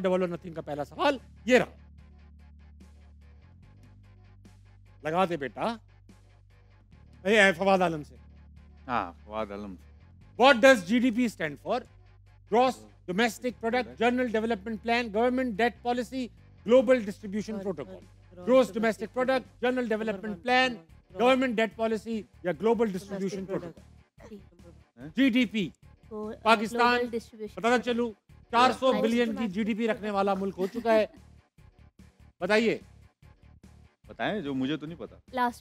Double और nothing का पहला सवाल ये रहा, लगा दे बेटा। ये है फवाद आलम से। हाँ, फवाद आलम। What does GDP stand for? Gross Domestic Product, General Development Plan, Government Debt Policy, Global Distribution Protocol. Gross Domestic Product, General Development Plan, Government Debt Policy या Global Distribution Protocol. GDP. Pakistan पता चलूं 400 बिलियन की GDP रखने वाला मुल्क हो चुका है। बताइए। बताएं, जो मुझे तो नहीं पता। Last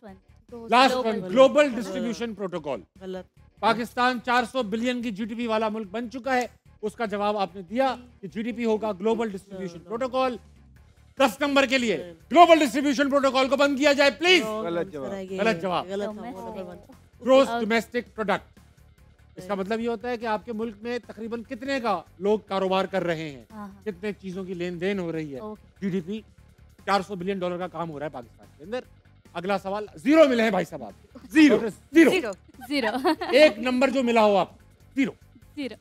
one global distribution protocol. गलत। पाकिस्तान 400 बिलियन की जीडीपी वाला मुल्क बन चुका है। उसका जवाब आपने दिया कि जीडीपी होगा ग्लोबल डिस्ट्रीब्यूशन प्रोटोकॉल। 10 नंबर के लिए ग्लोबल डिस्ट्रीब्यूशन प्रोटोकॉल को बंद किया जाए प्लीज। गलत जवाब। गलत जवाब। ग्रोस डोमेस्टिक प्रोडक्ट, इसका मतलब ये होता है कि आपके मुल्क में तकरीबन कितने का लोग कारोबार कर रहे हैं, कितने चीजों की लेन देन हो रही है। जीडीपी 400 बिलियन डॉलर का काम हो रहा है पाकिस्तान के अंदर। अगला सवाल, जीरो मिले हैं भाई साहब आप। Zero zero zero. एक नंबर जो मिला हो आप, जीरो जीरो।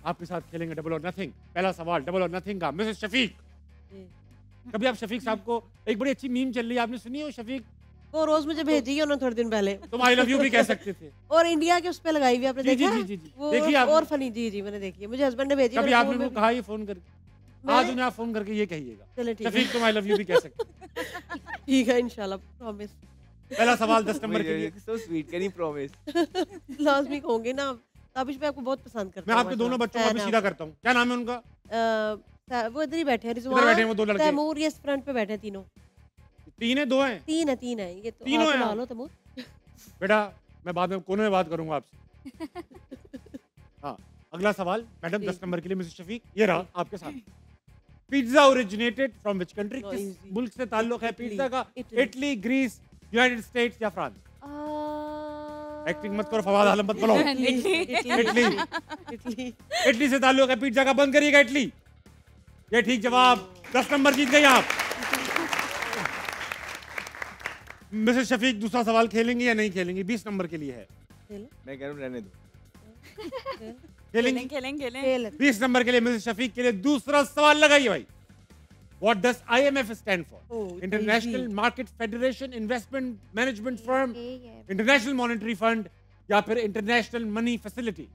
आपके साथ खेलेंगे डबल और नथिंग। पहला सवाल डबल और नथिंग का, मिसेस शफीक। कभी आप शफीक साहब को, एक बड़ी अच्छी मीम चल रही है, आपने सुनी हो? शफीक वो रोज मुझे भेजी है उन्होंने थोड़े दिन पहले। तुम आई लव यू भी कह सकते थे। और इंडिया के उस पे लगाई हुई आपने जी, देखा? जी, जी, जी। वो देखिए आप। और फनी, जी जी मैंने देखी है, मुझे हस्बैंड ने भेजी। कभी आपने उनको कहा ये फोन करके? आज उन्हें आप फोन करके ये कहिएगा, चलो ठीक है। शफीक तुम आई लव यू भी कह सकते। ठीक है इंशाल्लाह, प्रॉमिस। पहला सवाल 10 नंबर के लिए। So sweet, can you promise? लाजमी होंगे ना। ताबिश मैं आपको बहुत पसंद करता मैं हूं। आपके दोनों बच्चों को भी सीधा करता हूँ। क्या नाम है उनका? वो इधर ही बैठे हैं, इधर बैठे हैं वो दो लड़के। तैमूर ये फ्रंट पे बैठे हैं तीनों। तीन है, दो हैं? तीन है ये तो। तीनों हैं। लो तैमूर बेटा मैं बाद में कोने में बात करूंगा आपसे। हाँ, अगला सवाल मैडम 10 नंबर के लिए मिसेस शफीक, ये रहा आपके साथ। Pizza originated from which country? किस मुल्क से ताल्लुक है पिज्जा का? इटली, ग्रीस, यूनाइटेड स्टेट्स या फ्रांस? एक्टिंग मत करो फवाद आलम, मत बोलो। इटली से ताल्लुक है पिज्जा का, बंद करिएगा इटली। ये ठीक जवाब। 10 नंबर जीत गए आप। मिसेस शफीक दूसरा सवाल खेलेंगे या नहीं खेलेंगे? 20 नंबर के लिए है। मैं कह रहा हूँ रहने दो। खेलेंगे। 20 नंबर के लिए मिसेस शफीक के लिए दूसरा सवाल लगाइए भाई। What does IMF stand for? International Market Federation, Investment Management Firm, International Monetary Fund या फिर International Money Facility?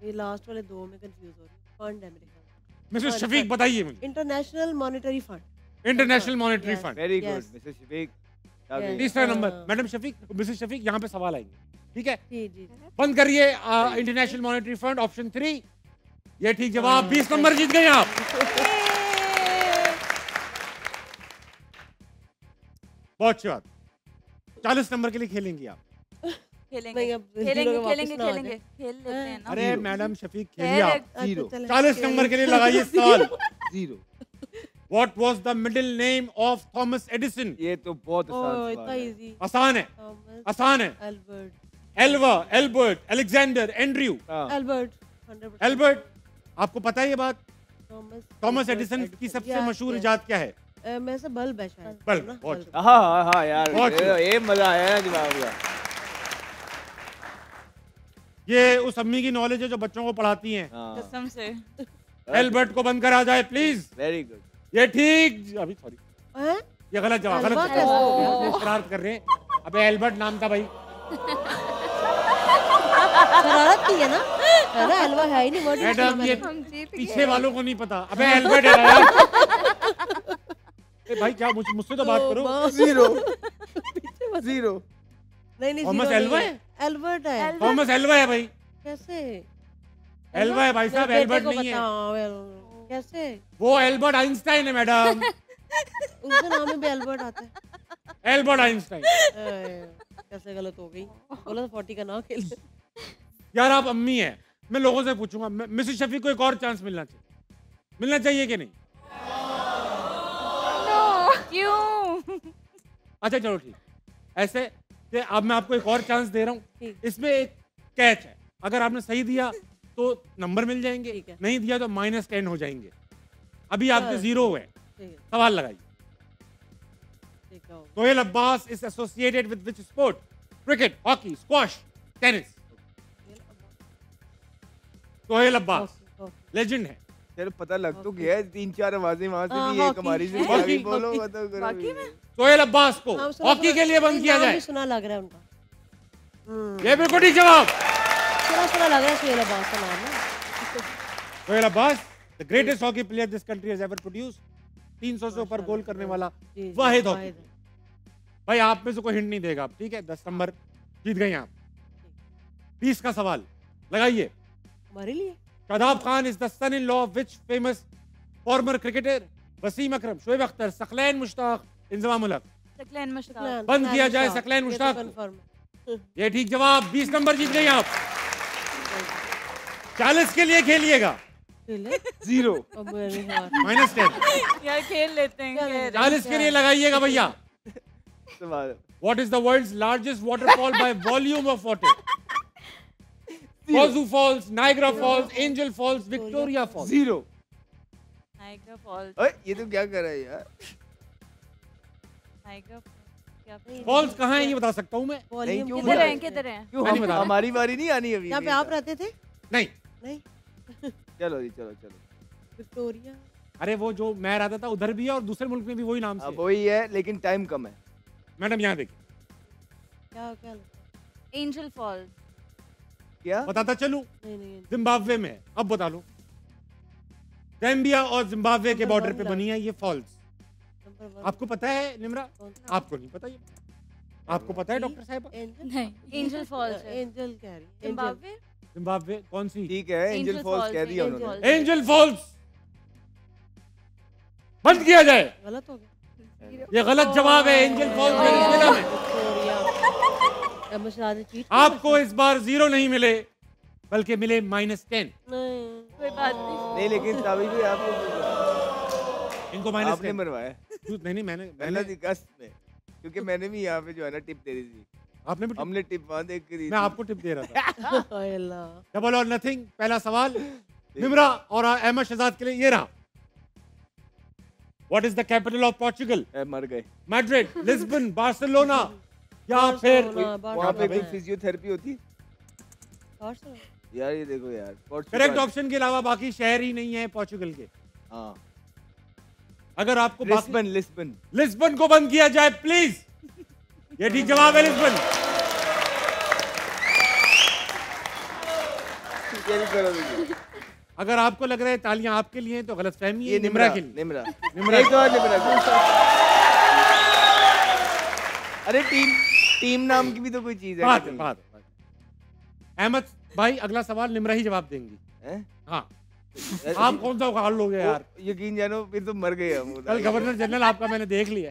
ये लास्ट वाले दो में कंफ्यूज हो रही हूँ। फंड है मेरे ख्याल। मिसेस शफीक बताइए मुझे। International monetary fund. International monetary fund. Very good Mrs Shafiq. तीसरा number madam Shafiq, Mrs Shafiq यहाँ पे सवाल आएंगे, ठीक है? जी जी। बंद करिए। इंटरनेशनल मॉनेटरी फंड ऑप्शन 3, ये ठीक जवाब। 20 नंबर जीत गए आप। बहुत अच्छी बात। 40 नंबर के लिए खेलेंगी आप। खेलेंगे। अरे मैडम शफीक खेलिए आप। जीरो। 40 नंबर के लिए लगाइए सवाल। Zero. What was the middle name of Thomas Edison? ये तो बहुत आसान इतना सवाल है। इजी। आसान है, आसान है। Albert. Elva, Albert, Alexander, Andrew. Albert 100%। Albert, आपको पता है ये बात? थॉमस एडिसन एडिसन की सबसे मशहूर इजाद क्या है? मैं से बल्ब है शायद। बल्ब। ना? बहुत बल्ब। हाँ यार, बहुत ये मजा आया ना जवाब का। ये उस अम्मी की नॉलेज है जो बच्चों को पढ़ाती हैं। कसम से। एल्बर्ट को बंद करा जाए प्लीज। Very good. ये ठीक, अभी सॉरी, हैं? ये गलत जवाब। गलत एल्बर्ट जवाब। है। ये शरारत कर रहे हैं। अबे एल्बर्ट नाम था भाई। शरारत की है ना? है ना? एल्वा है ही नहीं वर्ड। मैडम ये पीछे वालों को नहीं पता। अबे एल्बर्ट है ना यार। ए भाई क्या मुझसे तो बात करो। जीरो। जीरो। नहीं थॉमस एल्वा है? एल्बर्ट है। थॉमस एल्वा है भाई। कैसे? एल्वा है भाई साहब, एल्बर्ट नहीं है। कैसे? वो एल्बर्ट आइंस्टाइन है मैडम। उनके नाम में भी एल्बर्ट आता है। Albert Einstein. कैसे गलत हो गई? बोला था 40 का ना खेल। यार आप अम्मी हैं, मैं लोगों से पूछूंगा। मिसेस शफीक को एक और चांस मिलना चाहिए कि नहीं? क्यों? अच्छा चलो ठीक। ऐसे कि अब मैं आपको एक और चांस दे रहा हूँ। इसमें एक कैच है, अगर आपने सही दिया तो नंबर मिल जाएंगे, नहीं दिया तो -10 हो जाएंगे। अभी आपके 0 हुए। सवाल लगाइए। Sohail Abbas is associated with which sport? Cricket, hockey, squash, tennis. Sohail Abbas legend है, चलो पता लग तो गया है, 3-4 आवाजें वहाँ से हाँ, भी, एक हॉकी। हमारी से हॉकी। आगे बोलो तो करो। बाकी में सोहेल अब्बास को हाँ, सुना- हॉकी के लिए बंद किया नाम जाए। भी सुना लग रहा है उनका। ये बिल्कुल ठीक जवाब। सुना लग रहा है सुहेल अब्बास का नाम ना। Sohail Abbas, the greatest hockey player this country has ever produced, 300 से ऊपर गोल करने वाला जी, जी, वाहिद हॉकी। वाहिद है। भाई आप में से कोई हिंट नहीं देगा आप, ठीक है? 10 नंबर जीत गए आप। 20 का सवाल लगाइए। हमारे लिए Shadab Khan is the son in law of which famous former cricketer? Wasim Akram, Shoaib Akhtar, Saqlain Mushtaq, Inzamam ul Haq. Saqlain Mushtaq. बंद किया जाए सकलैन मुश्ताक को। ये ठीक जवाब, 20 नंबर जीत गए आप। 40 के लिए खेलिएगा। 0 -10। यार खेल लेते हैं खैर। 40 के लिए लगाइएगा भैया। सवाल What is the world's largest waterfall by volume of water? Wazoo Falls, Niagara Falls, Angel Falls, Victoria Falls. 0। Niagara Falls. ओए ये तो क्या कर रहा है यार? नाइग्रा क्या फॉल्स कहाँ है ये बता सकता हूँ मैं। नहीं, क्यों किधर है किधर है? क्यों मैं नहीं बता रहा। हमारी बारी नहीं आनी अभी? यहाँ पे आप रहते थे? नहीं, नहीं, चलो जी, चलो विक्टोरिया। अरे वो जो मैं रहता था उधर भी है और दूसरे मुल्क में भी वही नाम से अब है। वही है, लेकिन टाइम कम है। मैडम यहाँ देखिए, क्या क्या लगता है? Angel Falls. क्या? बताता चलूं, नहीं, जिम्बाब्वे में है। अब बता लो, ज़ैम्बिया और जिम्बाब्वे के नंबर बॉर्डर 1 पे बनी है ये फॉल्स। नंबर 1। आपको पता है निम्रा? कौन सा? आपको नहीं पता ये? आपको पता है डॉक्टर साहब? एंजल? नहीं एंजल फॉल्स है। एंजल कह रही है। जिम्बाब्वे। जिम्बाब्वे कौन सी? ठीक है, एंजल फॉल्स कह दिया एंजल उन्होंने। फॉल्स। एंजल फॉल्स बंद किया जाए। गलत हो गया। ये गलत जवाब है। एंजल फॉल्स वेनेजुएला में। विक्टोरिया। अब मुझे आगे चीट आपको इस बार 0 नहीं मिले बल्कि मिले -10। नहीं। कोई बात नहीं। नहीं, लेकिन तभी भी आपने इनको आपने -10 मरवाया नहीं मैंने गलत ही कस में, क्योंकि मैंने भी यहाँ पे जो है ना टिप दे दी थी। आपने भी टिप- हमने टिप वहाँ देख के दी मैं थी। आपको टिप दे रहा था। हाय अल्लाह। डबल और नथिंग पहला सवाल निम्रा और अहमद शहजाद के लिए ये रहा। What is the capital of Portugal? मर गए। मैड्रिड, लिस्बन, बार्सिलोना या फिर वहाँ पे कोई फिजियोथेरेपी होती है? बार्सिलोना। यार ये देखो यार, करेक्ट ऑप्शन के अलावा बाकी शहर ही नहीं है पोर्चुगल के। हाँ, अगर आपको लिस्बन। लिस्बन लिस्बन को बंद किया जाए प्लीज। ये ठीक जवाब है, लिस्बन। ये भी करो दीजिए। अगर आपको लग रहा है तालियां आपके लिए हैं तो गलतफहमी ये है निम्रा के लिए। निम्रा निम्रा। एक और निम्रा को। अरे टीम नाम की भी तो कोई चीज है। बात अहमद भाई अगला सवाल निम्रा ही जवाब देंगी। हैं? हाँ, आप कौन सा उखाड़ लोगे यार? यकीन जानो फिर तो मर गए हम। कल गवर्नर जनरल आपका मैंने देख लिया।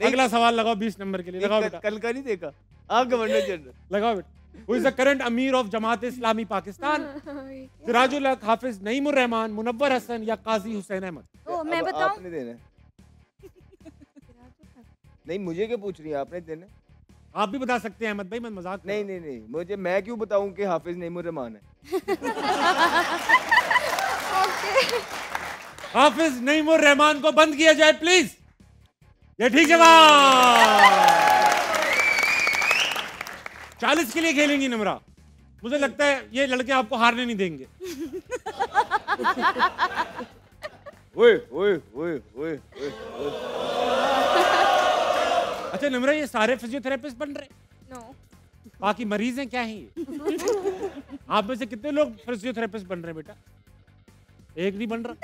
अगला सवाल लगाओ 20 नंबर के लिए। लगाओ बेटा, कल का नहीं देखा आप गवर्नर जनरल। लगाओ बेटा। Who is the current अमीर ऑफ जमात इस्लामी पाकिस्तान? सिराजुल हक, हाफिज नईमुर रहमान, मुनव्वर हसन या काजी हुसैन अहमद? ओ मैं अब बताऊं? आपने देना है। नहीं, मुझे क्या पूछ रही है? आपने देना है। आप भी बता सकते हैं अहमद भाई, मैं मजाक कर रहा हूं। नहीं, मुझे मैं क्यों बताऊं कि हाफिज नईमुर रहमान है? हाफिज नईमुर रहमान को बंद किया जाए प्लीज। ये ठीक जवाब। 40 के लिए खेलेंगी निम्रा। मुझे लगता है ये लड़के आपको हारने नहीं देंगे। ओए ओए ओए ओए ओए। अच्छा निम्रा, ये सारे फिजियोथेरेपिस्ट बन रहे? नो। बाकी मरीज हैं क्या हैं ये? आप में से कितने लोग फिजियोथेरेपिस्ट बन रहे हैं बेटा? एक नहीं बन रहा।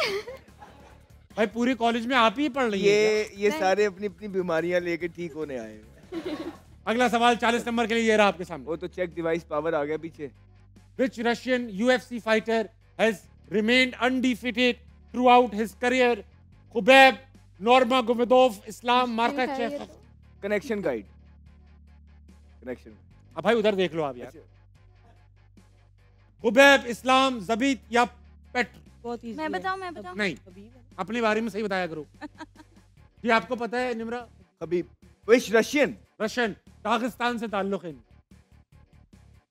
भाई पूरे कॉलेज में आप ही पढ़ रही हैं ये सारे अपनी अपनी बीमारियां लेके ठीक होने आए हैं। क्या? अगला सवाल 40 नंबर के लिए ये रहा आपके सामने। वो तो चेक डिवाइस पावर आ गया पीछे। Which Russian UFC fighter has remained undefeated throughout his career? Khabib Nurmagomedov, Islam Makhachev। Connection guide. Connection. अब भाई उधर देख लो आप यार। Khabib, इस्लाम, जबीत या पेट्र? बहुत इजी मैं बताऊं? नहीं, अपने बारे में सही बताया करो। ये आपको पता है निम्रा? हबीब। विच रशियन? रशियन, दागिस्तान से ताल्लुक है इनका।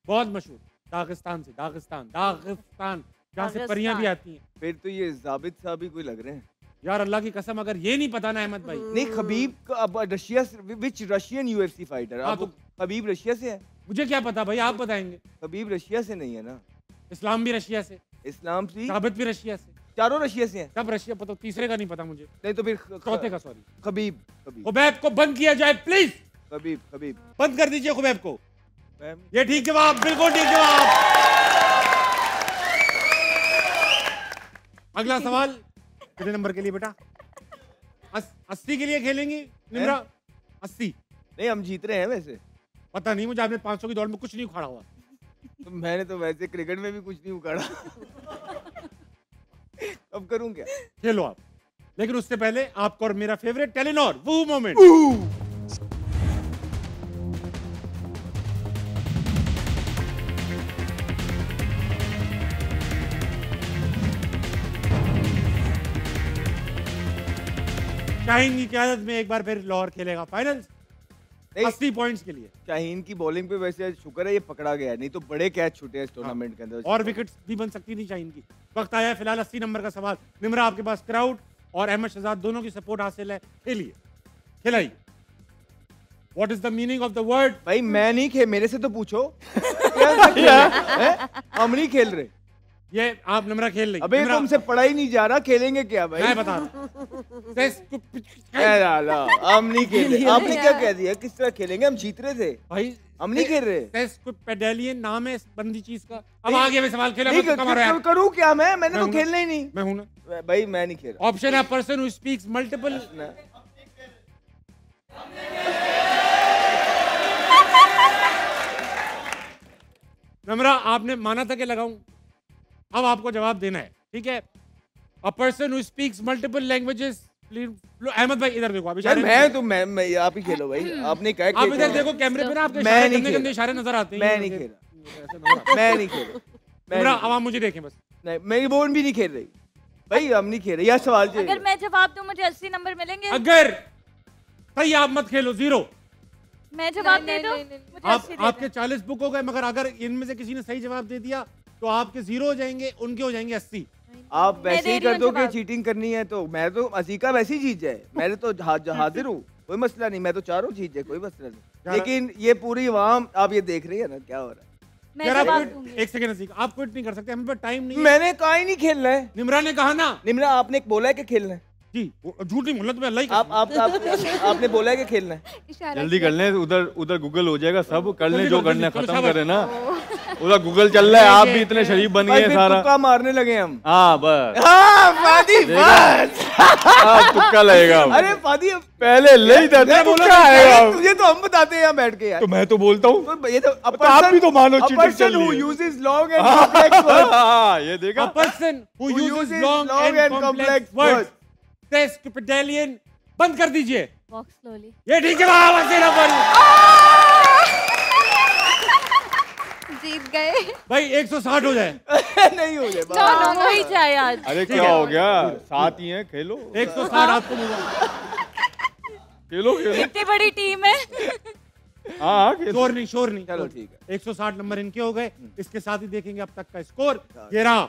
बहुत मशहूर। दागिस्तान से, दागिस्तान जहाँ से परियां भी आती हैं। फिर तो ये जाबित साहब ही कोई लग रहे हैं यार अल्लाह की कसम, अगर ये नहीं पता ना अहमद भाई। नहीं, खबीब का अब Russia which Russian UFC fighter? हाँ, अब खबीब रशिया से है। मुझे क्या पता भाई, आप बताएंगे। खबीब रशिया से नहीं है ना? इस्लाम भी रशिया से, इस्लाम से साबित भी रशिया से। चारों रशिया से हैं। सब रशिया, पता तीसरे का नहीं पता मुझे, नहीं तो फिर चौथे का सॉरी। खबीब खबीब खुबैब को बंद किया जाए प्लीज, खबीब खबीब। बंद कर दीजिए खुबैब को। ये ठीक जवाब, बिल्कुल ठीक जवाब। अगला सवाल कितने नंबर के लिए बेटा? 80 के लिए खेलेंगी निम्रा? 80? नहीं हम जीत रहे हैं वैसे। पता नहीं मुझे, आपने 500 की दौड़ में कुछ नहीं उखाड़ा हुआ। तो मैंने तो वैसे क्रिकेट में भी कुछ नहीं उखाड़ा। अब करूं क्या? खेलो आप, लेकिन उससे पहले आपका और मेरा फेवरेट टेलीनॉर वो मोमेंट। शाहीन की क़यादत में एक बार फिर लाहौर खेलेगा फाइनल्स 80 पॉइंट्स के लिए। शाहीन की बॉलिंग पे वैसे शुक्र है ये पकड़ा गया, नहीं तो बड़े कैच छूटे हैं इस टूर्नामेंट के अंदर। और विकेट्स भी बन सकती थी शाहीन की। वक्त आया है फिलहाल 80 नंबर का सवाल। निम्रा आपके पास क्राउड और अहमद शहजाद दोनों की सपोर्ट हासिल है, खेलिए, खिलाइए। What is the meaning of the word? भाई मैं नहीं खेल, मेरे से तो पूछो। हम नहीं खेल रहे। ये आप निम्रा खेल रही। अबे तुमसे पढ़ा ही नहीं जा रहा, खेलेंगे क्या भाई? मैं बता रहा हम नहीं खेल रहे। आपने क्या कह दिया? किस तरह खेलेंगे? हम जीत रहे थे भाई, हम नहीं खेल रहे। पेडेलियन नाम है इस बंदी चीज का। अब आगे भी सवाल खेलो। करूं क्या मैंने तो खेलना ही नहीं। मैं हूं ना भाई, मैं नहीं खेल रहा। ऑप्शन है पर्सन हु स्पीक्स मल्टीपल। नम्रा आपने माना था कि लगाऊं, अब आपको जवाब देना है, ठीक है? A person who speaks multiple languages. Ahmed भाई इधर देखो, मैं आप ही खेलो भाई। आपने क्या आप इधर देखो कैमरे पे ना, आपके गंदे गंदे इशारे नजर आते हैं। मैं नहीं खेला, मैं नहीं खेला। नम्रा अब आप मुझे देखें बस। नहीं, मेरी बोन भी नहीं खेल रही भाई, हम नहीं खेल रहे। यह सवाल चाहिए। अगर मैं जवाब दूं मुझे 80 नंबर मिलेंगे? अगर सही आप मत खेलो, 0। मैं जवाब दे दूं? मुझे 80 दे आपके 40 बुक हो गए, मगर अगर इनमें से किसी ने सही जवाब दे दिया तो आपके 0 हो जाएंगे, उनके हो जाएंगे 80। आप वैसे ही कर दो कि चीटिंग करनी है तो मैं तो असीका वैसे ही जीत जाए। मैं तो हाजिर हूँ, कोई मसला नहीं। मैं तो चारों जीत जाए, कोई मसला नहीं। लेकिन ये पूरी आवाम आप ये देख रही है ना क्या हो रहा है। मैं जवाब दूंगी। एक सेकंड असीका, आप क्विट नहीं कर सकते, हमें पर टाइम नहीं है। मैंने कहा ही नहीं खेलना है। निम्रा ने कहा ना। निम्रा आपने बोला है कि खेलना है। जी झूठ नहीं बोलना, तुम्हें अल्लाह ही आपने बोला है कि खेलना है। जल्दी कर लें, उधर गूगल हो जाएगा सब। कर लें जो करना है, खत्म करें ना। उधर गूगल चल रहा है, आप भी इतने शरीफ बन गए सारा। तुक्का मारने लगे हम। हाँ बस, फादी बस। तुक्का लगेगा। अरे फादी पहले ले ही था, तुक्का आएगा। तुझे तो हम बताते हैं यहाँ बैठ के यार। तो मैं तो बोलता हूँ, ये तो आप भी तो मानो चीटिंग चल रही है। uses long and complex words. ये देखा। A person who uses long and complex words. Says to pedalian, बंद कर दीजिए। Walk slowly. ये ठीक है बाबा, 80 नंबर। जीत गए भाई 160 हो जाए। नहीं हो जाए। चलो हो ही जाए आज। अरे क्या हो गया, साथ ही हैं, खेलो। 160 आपको मिला। खेलो खेलो। इतनी बड़ी टीम है। हाँ शोर नहीं। चलो ठीक है। 160 नंबर इनके हो गए। इसके साथ ही देखेंगे अब तक का स्कोर। ये रहा